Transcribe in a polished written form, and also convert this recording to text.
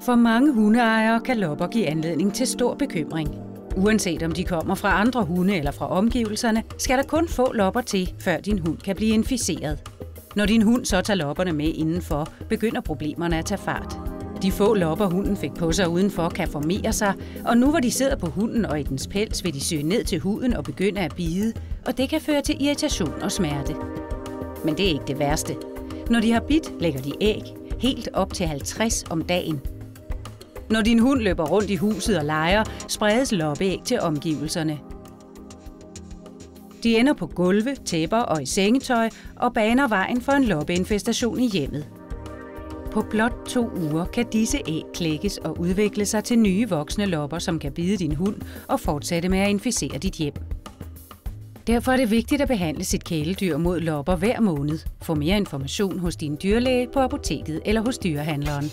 For mange hundeejere kan lopper give anledning til stor bekymring. Uanset om de kommer fra andre hunde eller fra omgivelserne, skal der kun få lopper til, før din hund kan blive inficeret. Når din hund så tager lopperne med indenfor, begynder problemerne at tage fart. De få lopper, hunden fik på sig udenfor, kan formere sig, og nu hvor de sidder på hunden og i dens pels, vil de søge ned til huden og begynde at bide, og det kan føre til irritation og smerte. Men det er ikke det værste. Når de har bidt, lægger de æg, helt op til 50 om dagen. Når din hund løber rundt i huset og leger, spredes loppeæg til omgivelserne. De ender på gulve, tæpper og i sengetøj og baner vejen for en loppeinfestation i hjemmet. På blot 2 uger kan disse æg klækkes og udvikle sig til nye voksne lopper, som kan bide din hund og fortsætte med at inficere dit hjem. Derfor er det vigtigt at behandle sit kæledyr mod lopper hver måned. Få mere information hos din dyrlæge, på apoteket eller hos dyrehandleren.